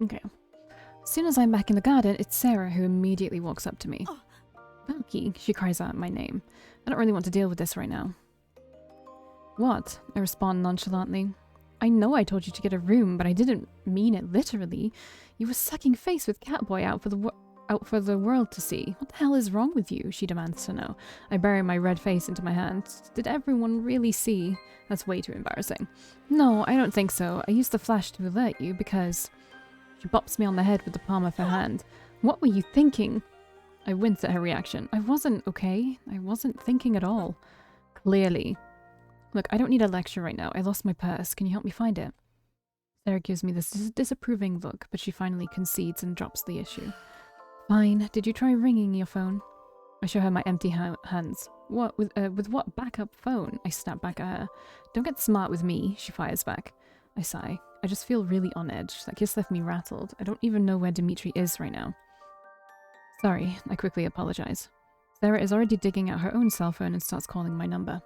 Okay. As soon as I'm back in the garden, it's Sarah who immediately walks up to me. Valkii, she cries out my name. I don't really want to deal with this right now. What? I respond nonchalantly. I know I told you to get a room, but I didn't mean it literally. You were sucking face with Catboy out for the world to see. What the hell is wrong with you? She demands to know. I bury my red face into my hands. Did everyone really see? That's way too embarrassing. No, I don't think so. I used the flash to alert you because... She bops me on the head with the palm of her hand. What were you thinking? I wince at her reaction. I wasn't, okay? I wasn't thinking at all. Clearly. Look, I don't need a lecture right now. I lost my purse. Can you help me find it? Sarah gives me this disapproving look, but she finally concedes and drops the issue. Fine. Did you try ringing your phone? I show her my empty hands. What? With what backup phone? I snap back at her. Don't get smart with me, she fires back. I sigh. I just feel really on edge. That kiss left me rattled. I don't even know where Dimitri is right now. Sorry, I quickly apologize. Sarah is already digging out her own cell phone and starts calling my number.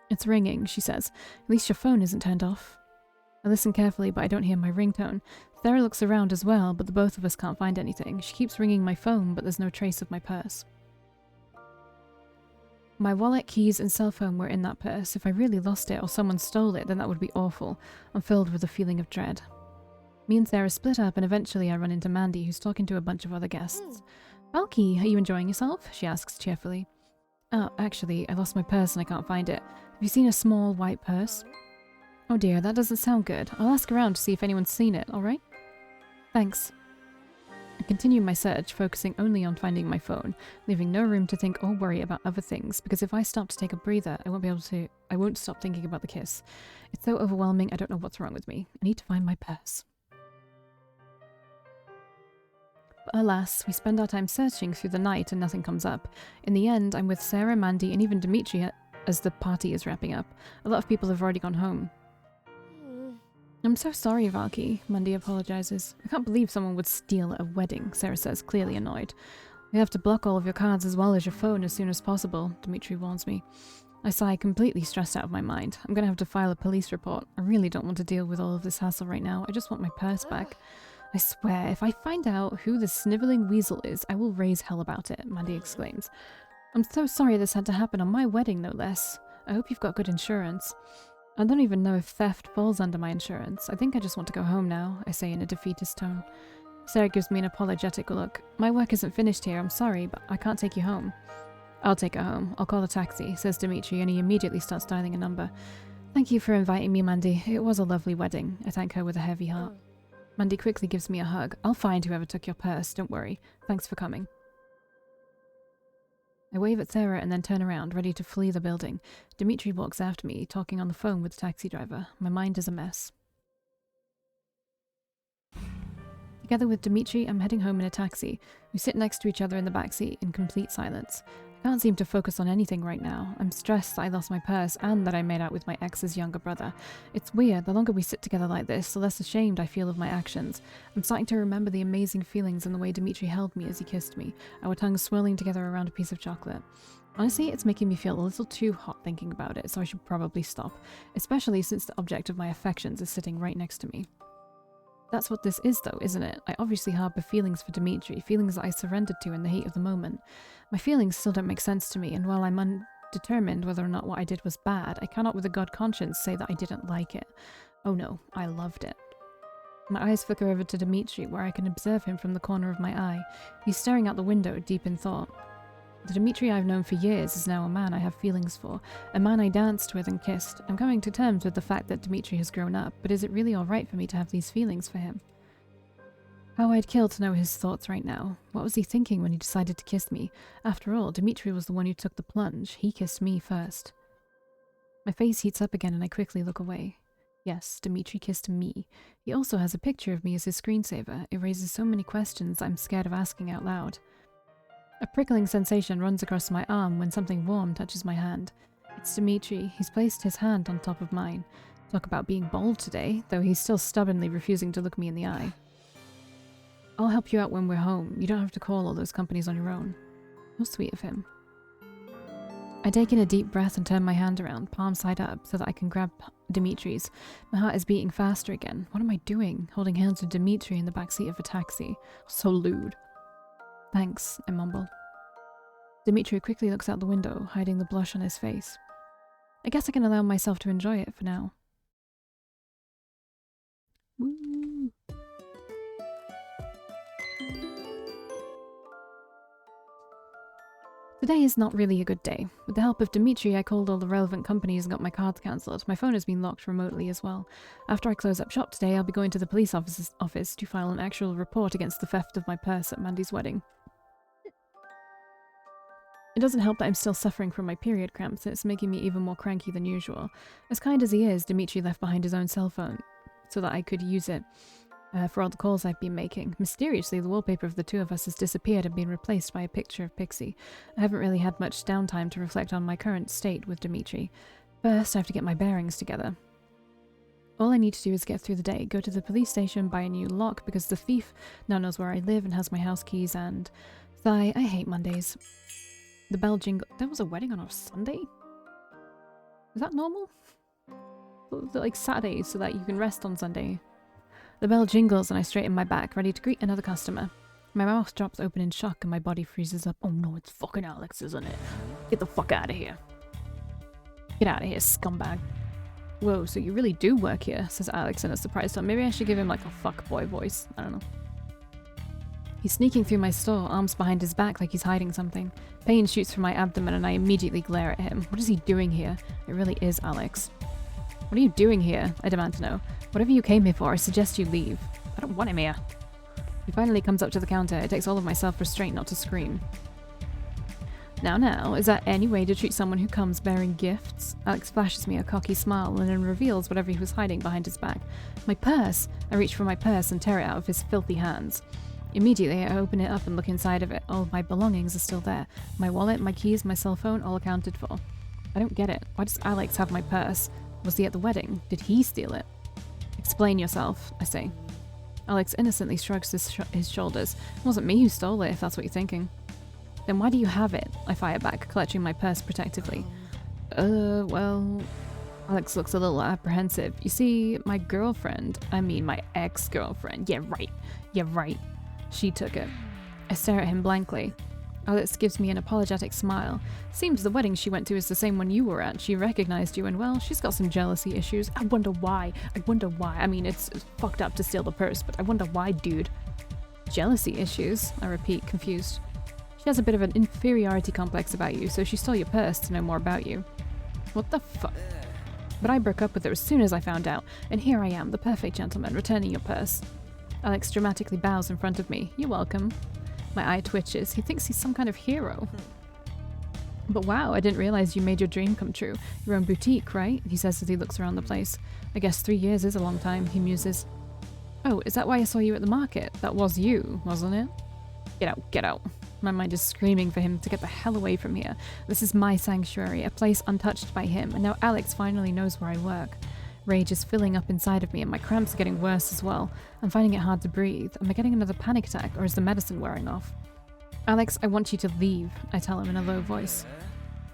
It's ringing, she says. At least your phone isn't turned off. I listen carefully, but I don't hear my ringtone. Sarah looks around as well, but the both of us can't find anything. She keeps ringing my phone, but there's no trace of my purse. My wallet, keys, and cell phone were in that purse. If I really lost it or someone stole it, then that would be awful. I'm filled with a feeling of dread. Me and Sarah split up, and eventually I run into Mandy, who's talking to a bunch of other guests. Valkii, are you enjoying yourself? She asks cheerfully. Oh, actually, I lost my purse and I can't find it. Have you seen a small white purse? Oh dear, that doesn't sound good. I'll ask around to see if anyone's seen it, alright? Thanks. I continue my search, focusing only on finding my phone, leaving no room to think or worry about other things, because if I stop to take a breather, I won't stop thinking about the kiss. It's so overwhelming, I don't know what's wrong with me. I need to find my purse. But alas, we spend our time searching through the night and nothing comes up. In the end, I'm with Sarah, Mandy, and even Dimitri as the party is wrapping up. A lot of people have already gone home. I'm so sorry, Valkii, Mandy apologizes. I can't believe someone would steal at a wedding, Sarah says, clearly annoyed. We have to block all of your cards as well as your phone as soon as possible, Dimitri warns me. I sigh, completely stressed out of my mind. I'm gonna have to file a police report. I really don't want to deal with all of this hassle right now. I just want my purse back. I swear, if I find out who the sniveling weasel is, I will raise hell about it, Mandy exclaims. I'm so sorry this had to happen on my wedding, no less. I hope you've got good insurance. I don't even know if theft falls under my insurance. I think I just want to go home now, I say in a defeatist tone. Sarah gives me an apologetic look. My work isn't finished here, I'm sorry, but I can't take you home. I'll take her home. I'll call a taxi, says Dimitri, and he immediately starts dialing a number. Thank you for inviting me, Mandy. It was a lovely wedding. I thank her with a heavy heart. Mandy quickly gives me a hug. I'll find whoever took your purse, don't worry. Thanks for coming. I wave at Sarah and then turn around, ready to flee the building. Dimitri walks after me, talking on the phone with the taxi driver. My mind is a mess. Together with Dimitri, I'm heading home in a taxi. We sit next to each other in the backseat in complete silence. I can't seem to focus on anything right now. I'm stressed that I lost my purse and that I made out with my ex's younger brother. It's weird, the longer we sit together like this, the less ashamed I feel of my actions. I'm starting to remember the amazing feelings and the way Dimitri held me as he kissed me, our tongues swirling together around a piece of chocolate. Honestly, it's making me feel a little too hot thinking about it, so I should probably stop, especially since the object of my affections is sitting right next to me. That's what this is though, isn't it? I obviously harbour feelings for Dimitri, feelings that I surrendered to in the heat of the moment. My feelings still don't make sense to me, and while I'm undetermined whether or not what I did was bad, I cannot with a good conscience say that I didn't like it. Oh no, I loved it. My eyes flicker over to Dimitri, where I can observe him from the corner of my eye. He's staring out the window, deep in thought. The Dimitri I've known for years is now a man I have feelings for, a man I danced with and kissed. I'm coming to terms with the fact that Dimitri has grown up, but is it really alright for me to have these feelings for him? How I'd kill to know his thoughts right now. What was he thinking when he decided to kiss me? After all, Dimitri was the one who took the plunge. He kissed me first. My face heats up again and I quickly look away. Yes, Dimitri kissed me. He also has a picture of me as his screensaver. It raises so many questions I'm scared of asking out loud. A prickling sensation runs across my arm when something warm touches my hand. It's Dimitri. He's placed his hand on top of mine. Talk about being bold today, though he's still stubbornly refusing to look me in the eye. I'll help you out when we're home. You don't have to call all those companies on your own. How sweet of him. I take in a deep breath and turn my hand around, palm side up, so that I can grab Dimitri's. My heart is beating faster again. What am I doing? Holding hands with Dimitri in the backseat of a taxi. So lewd. Thanks, I mumble. Dimitri quickly looks out the window, hiding the blush on his face. I guess I can allow myself to enjoy it for now. Woo. Today is not really a good day. With the help of Dimitri, I called all the relevant companies and got my cards cancelled. My phone has been locked remotely as well. After I close up shop today, I'll be going to the police office to file an actual report against the theft of my purse at Mandy's wedding. It doesn't help that I'm still suffering from my period cramps, and it's making me even more cranky than usual. As kind as he is, Dimitri left behind his own cell phone so that I could use it for all the calls I've been making. Mysteriously, the wallpaper of the two of us has disappeared and been replaced by a picture of Pixie. I haven't really had much downtime to reflect on my current state with Dimitri. First, I have to get my bearings together. All I need to do is get through the day, go to the police station, buy a new lock because the thief now knows where I live and has my house keys, and... Sigh, I hate Mondays. The bell jingle... There was a wedding on a Sunday? Is that normal? Like Saturday, so that you can rest on Sunday. The bell jingles and I straighten my back, ready to greet another customer. My mouth drops open in shock and my body freezes up. Oh no, it's fucking Alex, isn't it? Get the fuck out of here. Get out of here, scumbag. Whoa, so you really do work here, says Alex in a surprised tone. Maybe I should give him like a fuckboy voice. I don't know. He's sneaking through my store, arms behind his back like he's hiding something. Pain shoots from my abdomen and I immediately glare at him. What is he doing here? It really is Alex. What are you doing here? I demand to know. Whatever you came here for, I suggest you leave. I don't want him here. He finally comes up to the counter. It takes all of my self-restraint not to scream. Now, is that any way to treat someone who comes bearing gifts? Alex flashes me a cocky smile and then reveals whatever he was hiding behind his back. My purse! I reach for my purse and tear it out of his filthy hands. Immediately, I open it up and look inside of it. All of my belongings are still there. My wallet, my keys, my cell phone, all accounted for. I don't get it. Why does Alex have my purse? Was he at the wedding? Did he steal it? Explain yourself, I say. Alex innocently shrugs his shoulders. It wasn't me who stole it, if that's what you're thinking. Then why do you have it? I fire back, clutching my purse protectively. Well... Alex looks a little apprehensive. You see, my ex-girlfriend. Yeah, right. She took it. I stare at him blankly. Alex gives me an apologetic smile. Seems the wedding she went to is the same one you were at. She recognized you and, well, she's got some jealousy issues. I wonder why. I mean, it's fucked up to steal the purse, but I wonder why, dude. Jealousy issues? I repeat, confused. She has a bit of an inferiority complex about you, so she stole your purse to know more about you. What the fuck? But I broke up with her as soon as I found out, and here I am, the perfect gentleman, returning your purse. Alex dramatically bows in front of me. You're welcome. My eye twitches. He thinks he's some kind of hero. But wow, I didn't realize you made your dream come true. Your own boutique, right? He says as he looks around the place. I guess 3 years is a long time, he muses. Oh, is that why I saw you at the market? That was you, wasn't it? Get out. My mind is screaming for him to get the hell away from here. This is my sanctuary, a place untouched by him, and now Alex finally knows where I work. Rage is filling up inside of me and my cramps are getting worse as well. I'm finding it hard to breathe. Am I getting another panic attack or is the medicine wearing off? Alex, I want you to leave, I tell him in a low voice.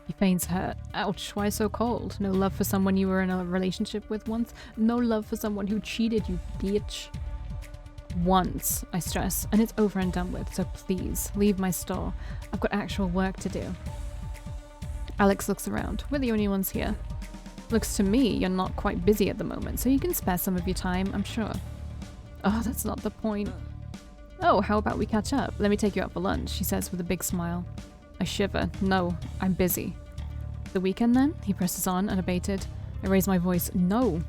He feigns hurt. Ouch, why so cold? No love for someone you were in a relationship with once? No love for someone who cheated you, bitch. Once, I stress, and it's over and done with, so please, leave my store. I've got actual work to do. Alex looks around. We're the only ones here. Looks to me you're not quite busy at the moment, so you can spare some of your time, I'm sure. Oh, that's not the point. Oh, how about we catch up? Let me take you out for lunch, she says with a big smile. I shiver. No, I'm busy. The weekend then? He presses on, unabated. I raise my voice. No.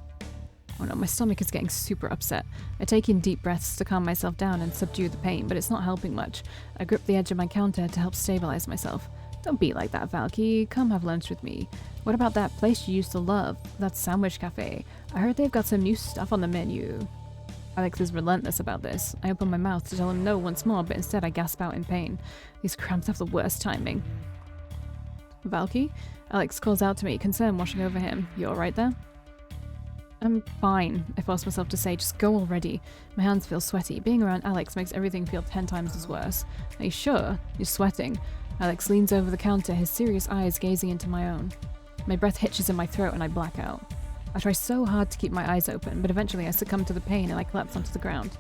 Oh no, my stomach is getting super upset. I take in deep breaths to calm myself down and subdue the pain, but it's not helping much. I grip the edge of my counter to help stabilize myself. Don't be like that, Valkii. Come have lunch with me. What about that place you used to love? That sandwich cafe. I heard they've got some new stuff on the menu. Alex is relentless about this. I open my mouth to tell him no once more, but instead I gasp out in pain. These cramps have the worst timing. Valkii? Alex calls out to me, concern washing over him. You alright there? I'm fine, I force myself to say. Just go already. My hands feel sweaty. Being around Alex makes everything feel 10 times as worse. Are you sure? You're sweating. Alex leans over the counter, his serious eyes gazing into my own. My breath hitches in my throat and I black out. I try so hard to keep my eyes open, but eventually I succumb to the pain and I collapse onto the ground.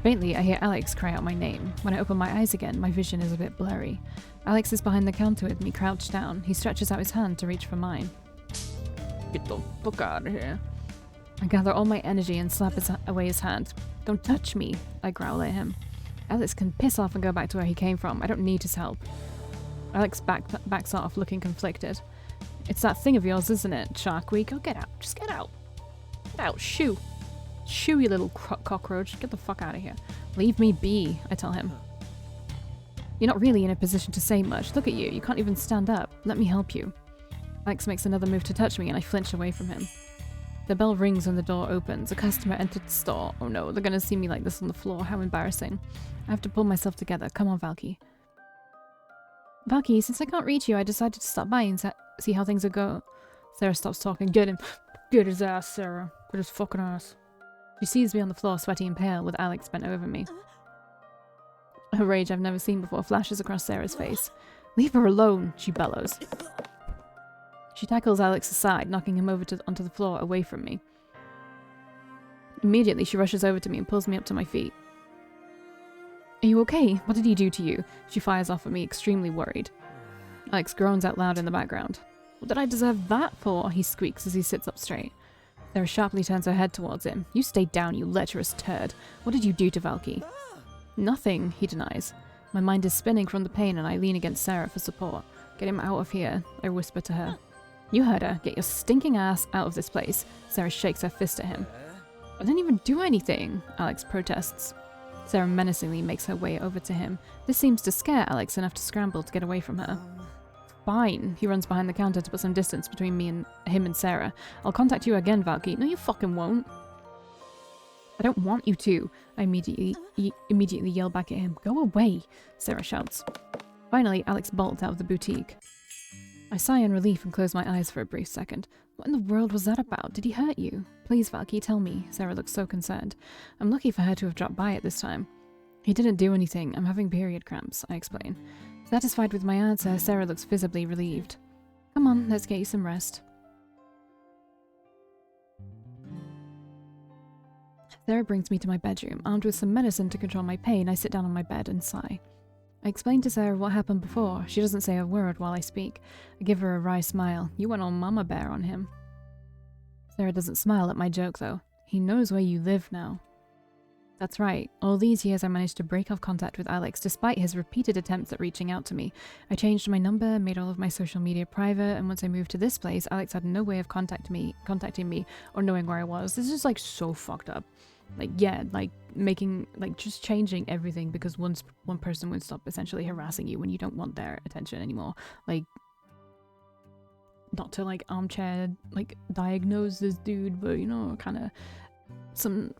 Faintly, I hear Alex cry out my name. When I open my eyes again, my vision is a bit blurry. Alex is behind the counter with me, crouched down. He stretches out his hand to reach for mine. Get the fuck out of here. I gather all my energy and slap away his hand. Don't touch me, I growl at him. Alex can piss off and go back to where he came from. I don't need his help. Alex backs off, looking conflicted. It's that thing of yours, isn't it, Shark Week? Oh, get out. Just get out. Get out. Shoo. Shoo, you little cockroach. Get the fuck out of here. Leave me be, I tell him. You're not really in a position to say much. Look at you. You can't even stand up. Let me help you. Alex makes another move to touch me and I flinch away from him. The bell rings and the door opens. A customer entered the store. Oh no, they're gonna see me like this on the floor. How embarrassing. I have to pull myself together. Come on, Valkii. Valkii, since I can't reach you, I decided to stop by and see how things are going. Sarah stops talking. Get him. Get his ass, Sarah. Get his fucking ass. She sees me on the floor, sweaty and pale, with Alex bent over me. A rage I've never seen before flashes across Sarah's face. Leave her alone, she bellows. She tackles Alex aside, knocking him over onto the floor away from me. Immediately, she rushes over to me and pulls me up to my feet. Are you okay? What did he do to you? She fires off at me, extremely worried. Alex groans out loud in the background. What did I deserve that for? He squeaks as he sits up straight. Sarah sharply turns her head towards him. You stay down, you lecherous turd. What did you do to Valkii? Nothing, he denies. My mind is spinning from the pain and I lean against Sarah for support. Get him out of here, I whisper to her. You heard her. Get your stinking ass out of this place. Sarah shakes her fist at him. I didn't even do anything, Alex protests. Sarah menacingly makes her way over to him. This seems to scare Alex enough to scramble to get away from her. Fine. He runs behind the counter to put some distance between me and him and Sarah. I'll contact you again, Valkii. No, you fucking won't. I don't want you to. I immediately yell back at him. Go away, Sarah shouts. Finally, Alex bolts out of the boutique. I sigh in relief and close my eyes for a brief second. What in the world was that about? Did he hurt you? Please, Valkii, tell me. Sarah looks so concerned. I'm lucky for her to have dropped by at this time. He didn't do anything. I'm having period cramps, I explain. Satisfied with my answer, Sarah looks visibly relieved. Come on, let's get you some rest. Sarah brings me to my bedroom. Armed with some medicine to control my pain, I sit down on my bed and sigh. I explain to Sarah what happened before. She doesn't say a word while I speak. I give her a wry smile. You went all mama bear on him. Sarah doesn't smile at my joke, though. He knows where you live now. That's right. All these years I managed to break off contact with Alex despite his repeated attempts at reaching out to me. I changed my number, made all of my social media private, and once I moved to this place, Alex had no way of contacting me or knowing where I was. This is like so fucked up. Like, yeah, like making, like just changing everything because one person won't stop essentially harassing you when you don't want their attention anymore. Like, not to like armchair like diagnose this dude, but you know, kind of some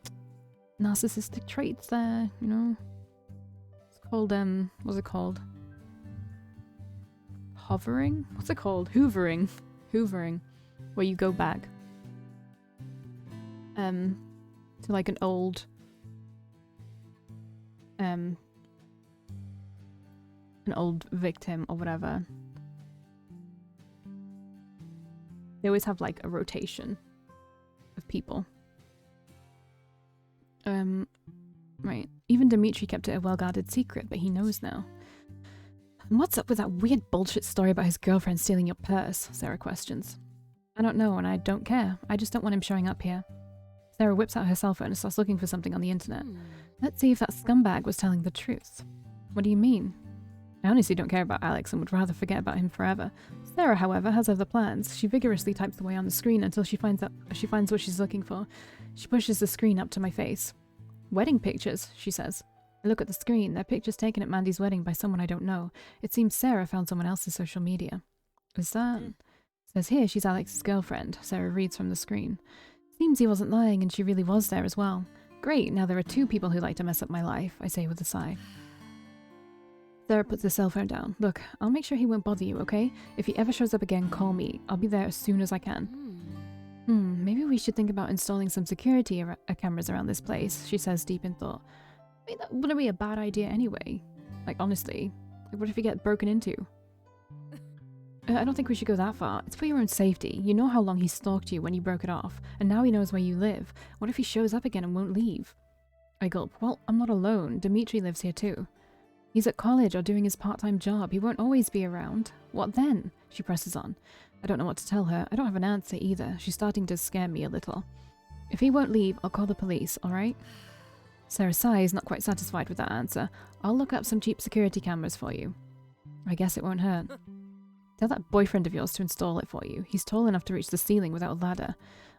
narcissistic traits there, you know. It's called what's it called? Hovering? What's it called? Hoovering. Hoovering. Where you go back to like an old victim or whatever. They always have like a rotation of people. Right. Even Dimitri kept it a well-guarded secret, but he knows now. And what's up with that weird bullshit story about his girlfriend stealing your purse? Sarah questions. I don't know, and I don't care. I just don't want him showing up here. Sarah whips out her cell phone and starts looking for something on the internet. Let's see if that scumbag was telling the truth. What do you mean? I honestly don't care about Alex and would rather forget about him forever. Sarah, however, has other plans. She vigorously types away on the screen until she finds what she's looking for. She pushes the screen up to my face. Wedding pictures, she says. I look at the screen. They're pictures taken at Mandy's wedding by someone I don't know. It seems Sarah found someone else's social media. Is that? Says here she's Alex's girlfriend. Sarah reads from the screen. Seems he wasn't lying and she really was there as well. Great, now there are two people who like to mess up my life, I say with a sigh. Sarah puts the cell phone down. Look, I'll make sure he won't bother you, okay? If he ever shows up again, call me. I'll be there as soon as I can. Maybe we should think about installing some security cameras around this place, she says deep in thought. I mean, that wouldn't be a bad idea anyway. Like, honestly. Like, what if you get broken into? I don't think we should go that far. It's for your own safety. You know how long he stalked you when you broke it off, and now he knows where you live. What if he shows up again and won't leave? I gulp. Well, I'm not alone. Dimitri lives here too. He's at college or doing his part-time job. He won't always be around. What then? She presses on. I don't know what to tell her. I don't have an answer either. She's starting to scare me a little. If he won't leave, I'll call the police, alright? Sarah sighs, not quite satisfied with that answer. I'll look up some cheap security cameras for you. I guess it won't hurt. Tell that boyfriend of yours to install it for you. He's tall enough to reach the ceiling without a ladder.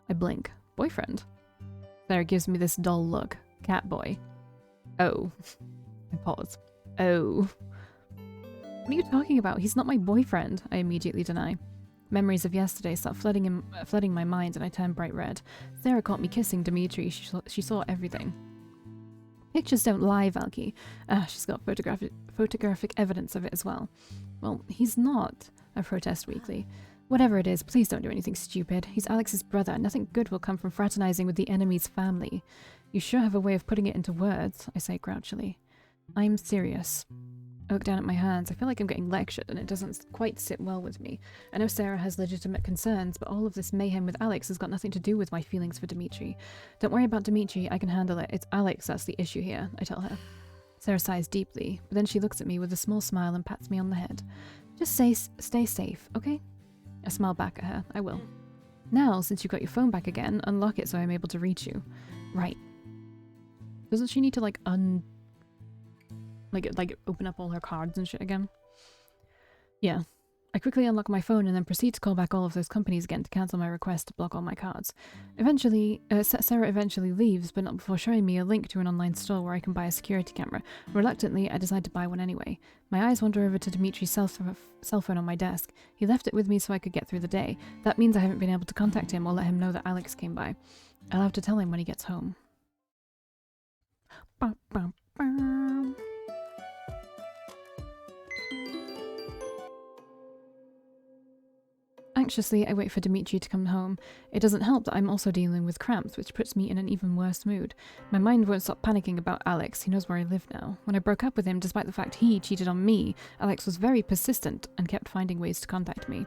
I blink. Boyfriend? Sarah gives me this dull look. Cat boy. Oh. I pause. Oh. What are you talking about? He's not my boyfriend, I immediately deny. Memories of yesterday start flooding my mind and I turn bright red. Sarah caught me kissing Dimitri. She saw everything. Pictures don't lie, Valkii. She's got photographic evidence of it as well. Well, he's not, I protest weakly. Whatever it is, please don't do anything stupid. He's Alex's brother. Nothing good will come from fraternizing with the enemy's family. You sure have a way of putting it into words, I say grouchily. I'm serious. I look down at my hands. I feel like I'm getting lectured and it doesn't quite sit well with me. I know Sarah has legitimate concerns, but all of this mayhem with Alex has got nothing to do with my feelings for Dimitri. Don't worry about Dimitri, I can handle it. It's Alex that's the issue here, I tell her. Sarah sighs deeply, but then she looks at me with a small smile and pats me on the head. Just stay safe, okay? I smile back at her. I will. Now, since you've got your phone back again, unlock it so I'm able to reach you. Right. Doesn't she need to like open up all her cards and shit again? Yeah. I quickly unlock my phone and then proceed to call back all of those companies again to cancel my request to block all my cards. Sarah eventually leaves, but not before showing me a link to an online store where I can buy a security camera. Reluctantly, I decide to buy one anyway. My eyes wander over to Dimitri's cell phone on my desk. He left it with me so I could get through the day. That means I haven't been able to contact him or let him know that Alex came by. I'll have to tell him when he gets home. Bah, bah, bah. Anxiously, I wait for Dimitri to come home. It doesn't help that I'm also dealing with cramps, which puts me in an even worse mood. My mind won't stop panicking about Alex. He knows where I live now. When I broke up with him, despite the fact he cheated on me, Alex was very persistent and kept finding ways to contact me.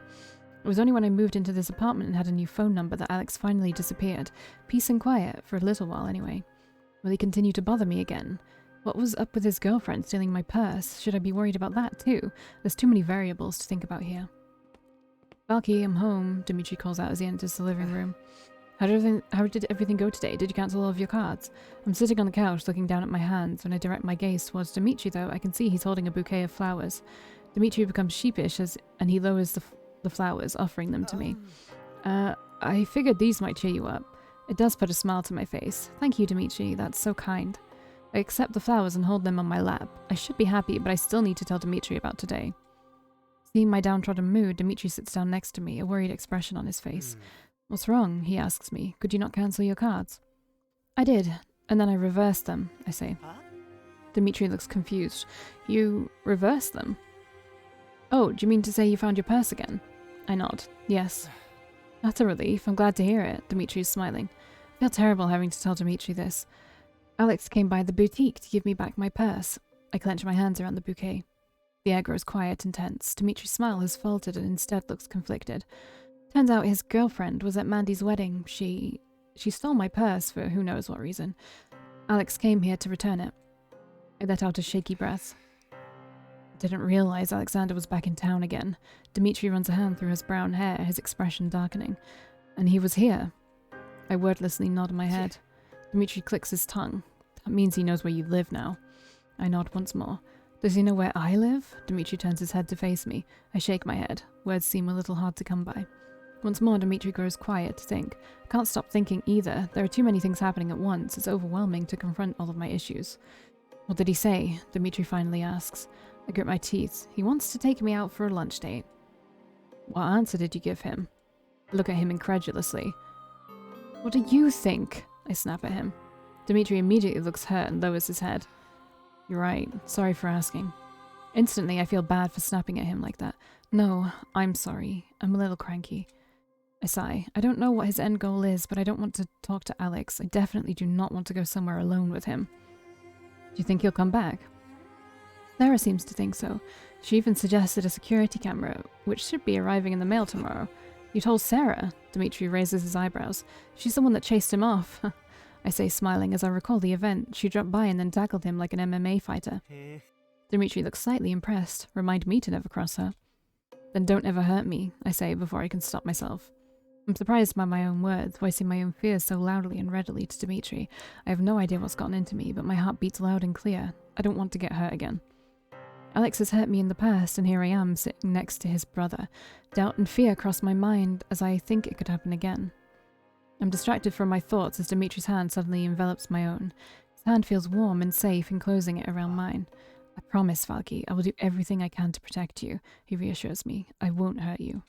It was only when I moved into this apartment and had a new phone number that Alex finally disappeared. Peace and quiet, for a little while anyway. Will he continue to bother me again? What was up with his girlfriend stealing my purse? Should I be worried about that too? There's too many variables to think about here. Valkii, I'm home, Dimitri calls out as he enters the living room. How did everything go today? Did you cancel all of your cards? I'm sitting on the couch looking down at my hands. When I direct my gaze towards Dimitri, though, I can see he's holding a bouquet of flowers. Dimitri becomes sheepish and he lowers the flowers, offering them to me. I figured these might cheer you up. It does put a smile to my face. Thank you, Dimitri. That's so kind. I accept the flowers and hold them on my lap. I should be happy, but I still need to tell Dimitri about today. Seeing my downtrodden mood, Dimitri sits down next to me, a worried expression on his face. What's wrong? He asks me. Could you not cancel your cards? I did, and then I reversed them, I say. Dimitri looks confused. You reversed them? Oh, do you mean to say you found your purse again? I nod. Yes. That's a relief. I'm glad to hear it. Dimitri is smiling. I feel terrible having to tell Dimitri this. Alex came by the boutique to give me back my purse. I clench my hands around the bouquet. The air grows quiet and tense. Dimitri's smile has faltered and instead looks conflicted. Turns out his girlfriend was at Mandy's wedding. She stole my purse for who knows what reason. Alex came here to return it. I let out a shaky breath. I didn't realize Alexander was back in town again. Dimitri runs a hand through his brown hair, his expression darkening. And he was here. I wordlessly nod my head. Dimitri clicks his tongue. That means he knows where you live now. I nod once more. Does he know where I live? Dimitri turns his head to face me. I shake my head. Words seem a little hard to come by. Once more, Dimitri grows quiet to think. I can't stop thinking either. There are too many things happening at once. It's overwhelming to confront all of my issues. What did he say? Dimitri finally asks. I grit my teeth. He wants to take me out for a lunch date. What answer did you give him? I look at him incredulously. What do you think? I snap at him. Dimitri immediately looks hurt and lowers his head. You're right. Sorry for asking. Instantly, I feel bad for snapping at him like that. No, I'm sorry. I'm a little cranky. I sigh. I don't know what his end goal is, but I don't want to talk to Alex. I definitely do not want to go somewhere alone with him. Do you think he'll come back? Sarah seems to think so. She even suggested a security camera, which should be arriving in the mail tomorrow. You told Sarah? Dimitri raises his eyebrows. She's the one that chased him off. I say, smiling, as I recall the event. She dropped by and then tackled him like an MMA fighter. Dimitri looks slightly impressed. Remind me to never cross her. Then don't ever hurt me, I say before I can stop myself. I'm surprised by my own words, voicing my own fears so loudly and readily to Dimitri. I have no idea what's gotten into me, but my heart beats loud and clear. I don't want to get hurt again. Alex has hurt me in the past, and here I am, sitting next to his brother. Doubt and fear cross my mind as I think it could happen again. I'm distracted from my thoughts as Dimitri's hand suddenly envelops my own. His hand feels warm and safe, enclosing it around mine. I promise, Valkii, I will do everything I can to protect you, he reassures me. I won't hurt you.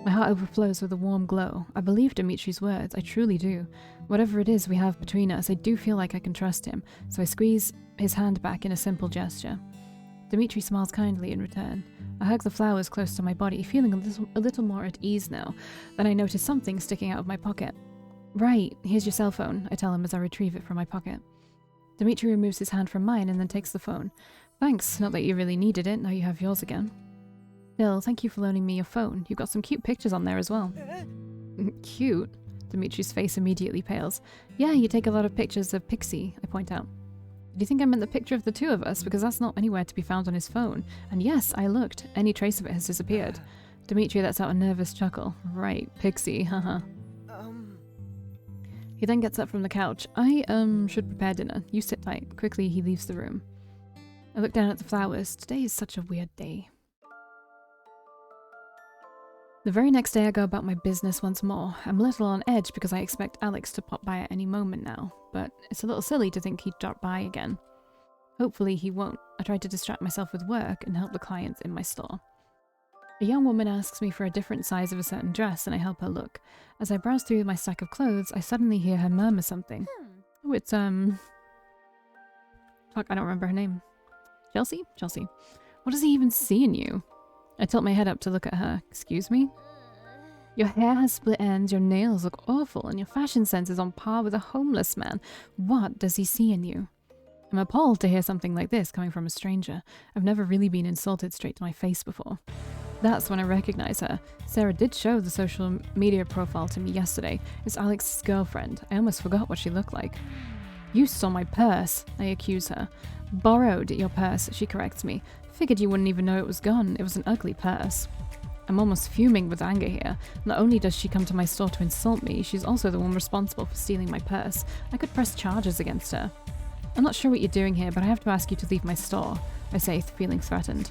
My heart overflows with a warm glow. I believe Dimitri's words, I truly do. Whatever it is we have between us, I do feel like I can trust him, so I squeeze his hand back in a simple gesture. Dimitri smiles kindly in return. I hug the flowers close to my body, feeling a little more at ease now. Then I notice something sticking out of my pocket. Right, here's your cell phone, I tell him as I retrieve it from my pocket. Dimitri removes his hand from mine and then takes the phone. Thanks, not that you really needed it, now you have yours again. Bill, thank you for loaning me your phone. You've got some cute pictures on there as well. Cute? Dimitri's face immediately pales. Yeah, you take a lot of pictures of Pixie, I point out. Do you think I meant the picture of the two of us? Because that's not anywhere to be found on his phone. And yes, I looked. Any trace of it has disappeared. Dimitri lets out a nervous chuckle. Right, Pixie, haha. He then gets up from the couch. I, should prepare dinner. You sit tight. Quickly, he leaves the room. I look down at the flowers. Today is such a weird day. The very next day I go about my business once more. I'm a little on edge because I expect Alex to pop by at any moment now, but it's a little silly to think he'd drop by again. Hopefully he won't. I try to distract myself with work and help the clients in my store. A young woman asks me for a different size of a certain dress and I help her look. As I browse through my stack of clothes, I suddenly hear her murmur something. Oh, it's, fuck, I don't remember her name. Chelsea? Chelsea. What does he even see in you? I tilt my head up to look at her. Excuse me? Your hair has split ends, your nails look awful, and your fashion sense is on par with a homeless man. What does he see in you? I'm appalled to hear something like this coming from a stranger. I've never really been insulted straight to my face before. That's when I recognize her. Sarah did show the social media profile to me yesterday. It's Alex's girlfriend. I almost forgot what she looked like. You stole my purse, I accuse her. Borrowed your purse, she corrects me. Figured you wouldn't even know it was gone. It was an ugly purse. I'm almost fuming with anger here. Not only does she come to my store to insult me, she's also the one responsible for stealing my purse. I could press charges against her. I'm not sure what you're doing here, but I have to ask you to leave my store, I say, feeling threatened.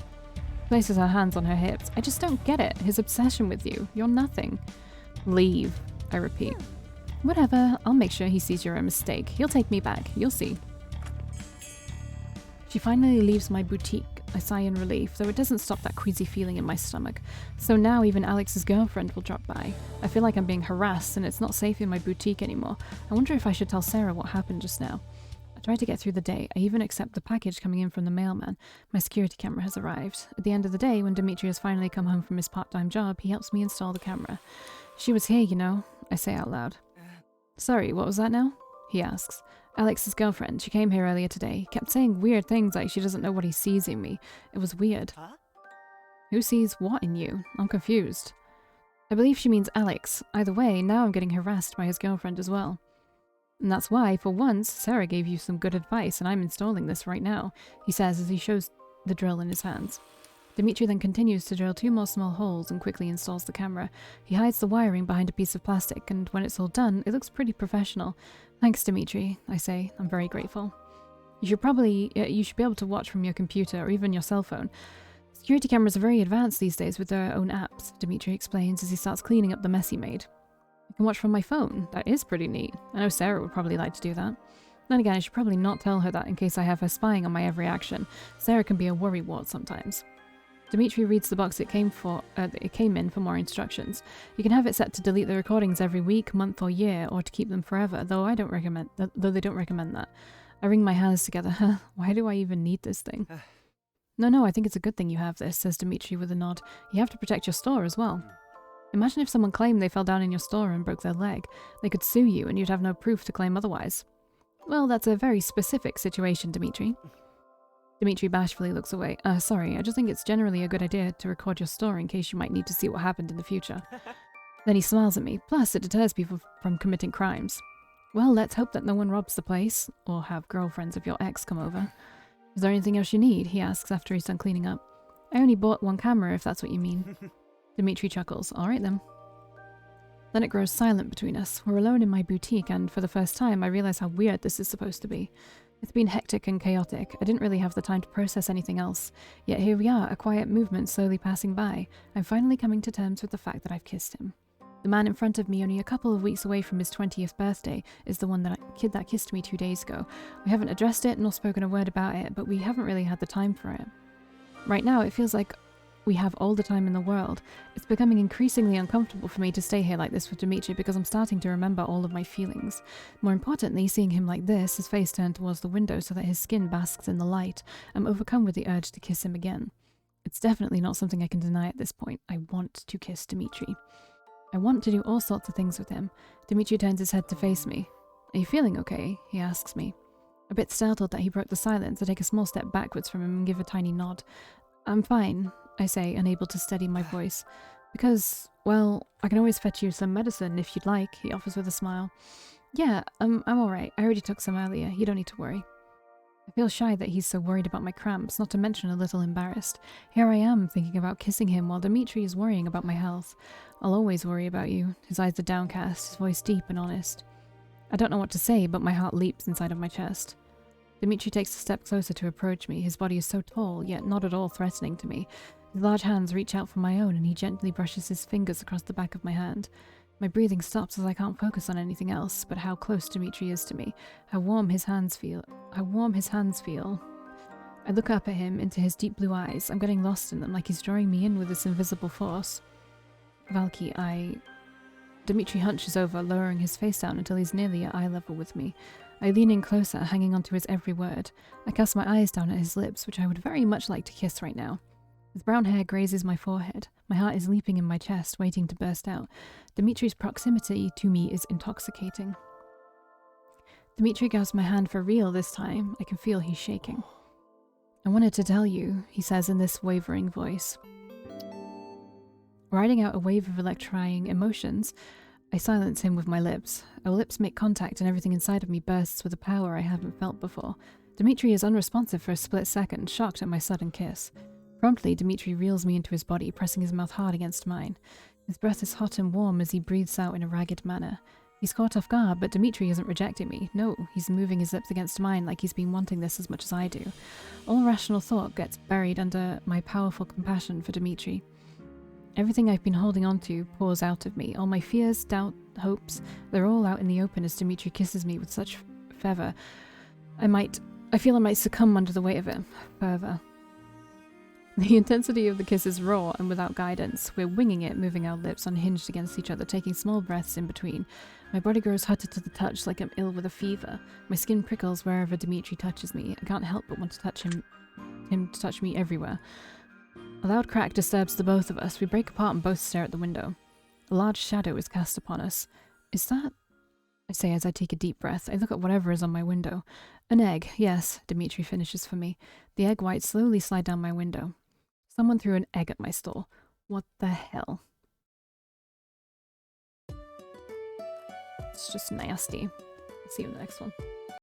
Places her hands on her hips. I just don't get it. His obsession with you. You're nothing. Leave, I repeat. Whatever. I'll make sure he sees you're a mistake. He'll take me back. You'll see. She finally leaves my boutique. I sigh in relief, though it doesn't stop that queasy feeling in my stomach. So now even Alex's girlfriend will drop by. I feel like I'm being harassed and it's not safe in my boutique anymore. I wonder if I should tell Sarah what happened just now. I try to get through the day. I even accept the package coming in from the mailman. My security camera has arrived. At the end of the day, when Dimitri has finally come home from his part-time job, he helps me install the camera. She was here, you know, I say out loud. Sorry, what was that now? He asks. Alex's girlfriend. She came here earlier today. Kept saying weird things like she doesn't know what he sees in me. It was weird. Huh? Who sees what in you? I'm confused. I believe she means Alex. Either way, now I'm getting harassed by his girlfriend as well. And that's why, for once, Sarah gave you some good advice and I'm installing this right now, he says as he shows the drill in his hands. Dimitri then continues to drill 2 more small holes and quickly installs the camera. He hides the wiring behind a piece of plastic, and when it's all done, it looks pretty professional. Thanks, Dimitri, I say. I'm very grateful. You should be able to watch from your computer or even your cell phone. Security cameras are very advanced these days with their own apps, Dimitri explains as he starts cleaning up the mess he made. I can watch from my phone. That is pretty neat. I know Sarah would probably like to do that. Then again, I should probably not tell her that in case I have her spying on my every action. Sarah can be a worrywart sometimes. Dimitri reads the box it came in for more instructions. You can have it set to delete the recordings every week, month, or year, or to keep them forever. Though they don't recommend that. I wring my hands together. Why do I even need this thing? No, I think it's a good thing you have this, says Dimitri with a nod. You have to protect your store as well. Imagine if someone claimed they fell down in your store and broke their leg. They could sue you, and you'd have no proof to claim otherwise. Well, that's a very specific situation, Dimitri. Dimitri bashfully looks away. Sorry, I just think it's generally a good idea to record your story in case you might need to see what happened in the future. Then he smiles at me. Plus, it deters people from committing crimes. Well, let's hope that no one robs the place, or have girlfriends of your ex come over. Is there anything else you need? He asks after he's done cleaning up. I only bought one camera, if that's what you mean. Dimitri chuckles. Alright then. Then it grows silent between us. We're alone in my boutique, and for the first time, I realize how weird this is supposed to be. It's been hectic and chaotic. I didn't really have the time to process anything else. Yet here we are, a quiet movement slowly passing by. I'm finally coming to terms with the fact that I've kissed him. The man in front of me, only a couple of weeks away from his 20th birthday, is the kid that kissed me 2 days ago. We haven't addressed it nor spoken a word about it, but we haven't really had the time for it. Right now, it feels like we have all the time in the world. It's becoming increasingly uncomfortable for me to stay here like this with Dimitri because I'm starting to remember all of my feelings. More importantly, seeing him like this, his face turned towards the window so that his skin basks in the light, I'm overcome with the urge to kiss him again. It's definitely not something I can deny at this point. I want to kiss Dimitri. I want to do all sorts of things with him. Dimitri turns his head to face me. Are you feeling okay? He asks me. A bit startled that he broke the silence, I take a small step backwards from him and give a tiny nod. I'm fine, I say, unable to steady my voice. Because, well, I can always fetch you some medicine if you'd like, he offers with a smile. Yeah, I'm alright. I already took some earlier. You don't need to worry. I feel shy that he's so worried about my cramps, not to mention a little embarrassed. Here I am, thinking about kissing him while Dimitri is worrying about my health. I'll always worry about you. His eyes are downcast, his voice deep and honest. I don't know what to say, but my heart leaps inside of my chest. Dimitri takes a step closer to approach me. His body is so tall, yet not at all threatening to me. His large hands reach out for my own, and he gently brushes his fingers across the back of my hand. My breathing stops as I can't focus on anything else but how close Dimitri is to me, how warm his hands feel. I look up at him, into his deep blue eyes. I'm getting lost in them, like he's drawing me in with this invisible force. Valkii, Dimitri hunches over, lowering his face down until he's nearly at eye level with me. I lean in closer, hanging onto his every word. I cast my eyes down at his lips, which I would very much like to kiss right now. His brown hair grazes my forehead. My heart is leaping in my chest, waiting to burst out. Dimitri's proximity to me is intoxicating. Dimitri grabs my hand for real this time. I can feel he's shaking. I wanted to tell you, he says in this wavering voice. Riding out a wave of electrifying emotions, I silence him with my lips. Our lips make contact and everything inside of me bursts with a power I haven't felt before. Dimitri is unresponsive for a split second, shocked at my sudden kiss. Promptly, Dimitri reels me into his body, pressing his mouth hard against mine. His breath is hot and warm as he breathes out in a ragged manner. He's caught off guard, but Dimitri isn't rejecting me. No, he's moving his lips against mine like he's been wanting this as much as I do. All rational thought gets buried under my powerful compassion for Dimitri. Everything I've been holding on to pours out of me. All my fears, doubt, hopes, they're all out in the open as Dimitri kisses me with such fervor. I feel I might succumb under the weight of it. Fervor. The intensity of the kiss is raw and without guidance. We're winging it, moving our lips unhinged against each other, taking small breaths in between. My body grows hotter to the touch like I'm ill with a fever. My skin prickles wherever Dimitri touches me. I can't help but want to touch him to touch me everywhere. A loud crack disturbs the both of us. We break apart and both stare at the window. A large shadow is cast upon us. Is that? I say as I take a deep breath. I look at whatever is on my window. An egg, yes, Dimitri finishes for me. The egg whites slowly slide down my window. Someone threw an egg at my store. What the hell? It's just nasty. See you in the next one.